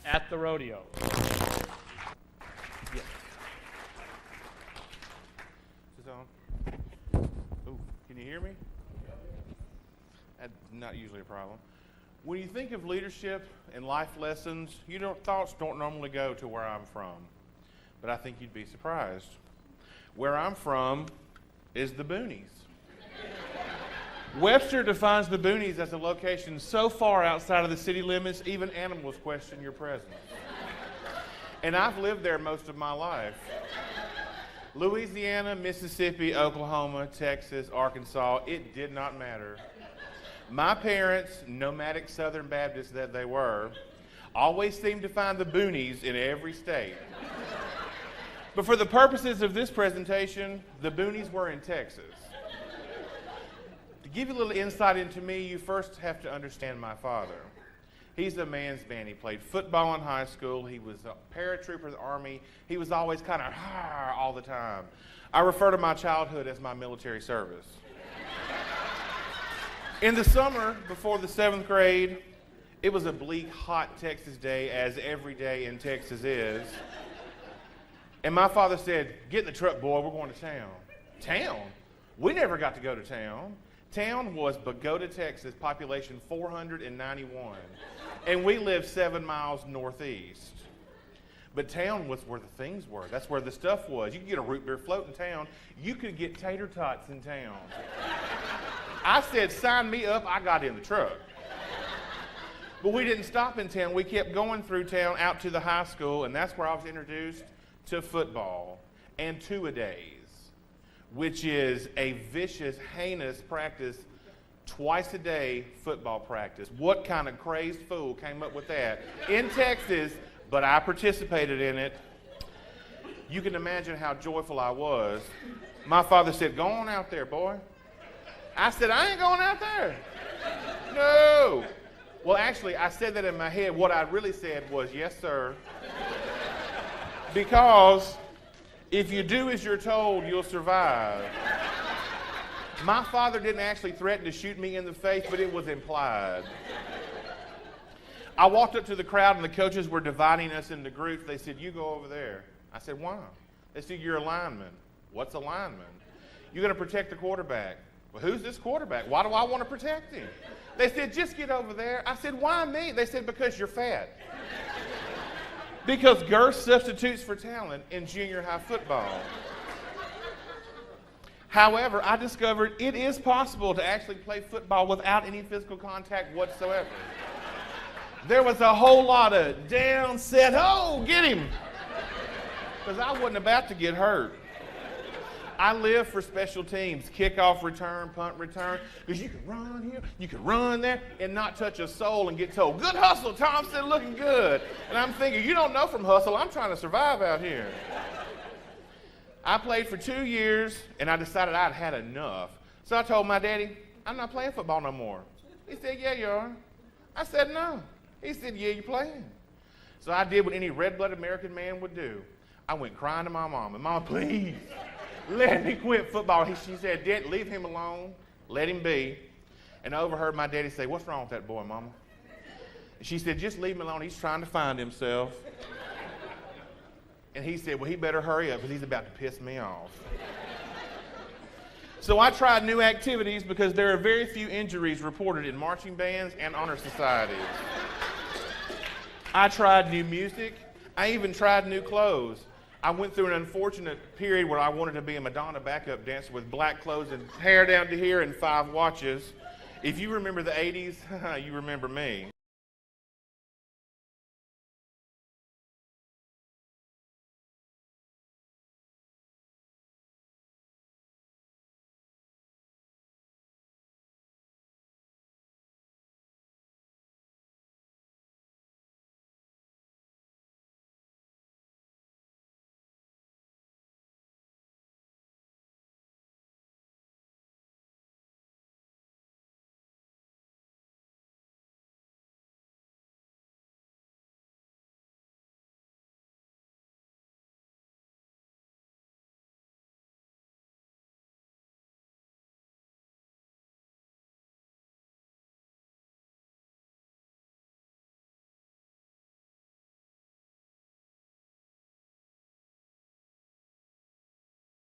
at the rodeo. Yeah. Is this on? Ooh, can you hear me? That's not usually a problem. When you think of leadership and life lessons, thoughts don't normally go to where I'm from. But I think you'd be surprised. Where I'm from is the boonies. Webster defines the boonies as a location so far outside of the city limits, even animals question your presence. And I've lived there most of my life. Louisiana, Mississippi, Oklahoma, Texas, Arkansas, it did not matter. My parents, nomadic Southern Baptists that they were, always seemed to find the boonies in every state. But for the purposes of this presentation, the boonies were in Texas. To give you a little insight into me, you first have to understand my father. He's a man's man. He played football in high school. He was a paratrooper in the Army. He was always kind of all the time. I refer to my childhood as my military service. In the summer, before the 7th grade, it was a bleak, hot Texas day, as every day in Texas is. And my father said, "Get in the truck, boy, we're going to town." Town? We never got to go to town. Town was Bogota, Texas, population 491. And we lived 7 miles northeast. But town was where the things were. That's where the stuff was. You could get a root beer float in town. You could get tater tots in town. I said, sign me up. I got in the truck. But we didn't stop in town. We kept going through town out to the high school, and that's where I was introduced to football and two-a-days, which is a vicious, heinous practice, twice-a-day football practice. What kind of crazed fool came up with that in Texas? But I participated in it. You can imagine how joyful I was. My father said, "Go on out there, boy." I said, "I ain't going out there." No. Well, actually, I said that in my head. What I really said was, "Yes, sir." Because if you do as you're told, you'll survive. My father didn't actually threaten to shoot me in the face, but it was implied. I walked up to the crowd, and the coaches were dividing us into groups. They said, "You go over there." I said, "Why?" They said, "You're a lineman." "What's a lineman?" "You're going to protect the quarterback." "Well, who's this quarterback? Why do I want to protect him?" They said, "Just get over there." I said, "Why me?" They said, "Because you're fat." Because girth substitutes for talent in junior high football. However, I discovered it is possible to actually play football without any physical contact whatsoever. There was a whole lot of down, set, oh, get him. Because I wasn't about to get hurt. I live for special teams, kickoff return, punt return, because you can run here, you can run there, and not touch a soul and get told, "Good hustle, Thompson, looking good." And I'm thinking, you don't know from hustle, I'm trying to survive out here. I played for 2 years, and I decided I'd had enough. So I told my daddy, "I'm not playing football no more." He said, "Yeah, you are." I said, "No." He said, "Yeah, you're playing." So I did what any red-blooded American man would do. I went crying to my mama, "Mama, please, let me quit football." She said, "Dad, leave him alone. Let him be." And I overheard my daddy say, "What's wrong with that boy, Mama?" And she said, "Just leave him alone. He's trying to find himself." And he said, "Well, he better hurry up because he's about to piss me off." So I tried new activities because there are very few injuries reported in marching bands and honor societies. I tried new music. I even tried new clothes. I went through an unfortunate period where I wanted to be a Madonna backup dancer with black clothes and hair down to here and 5 watches. If you remember the 80s, you remember me.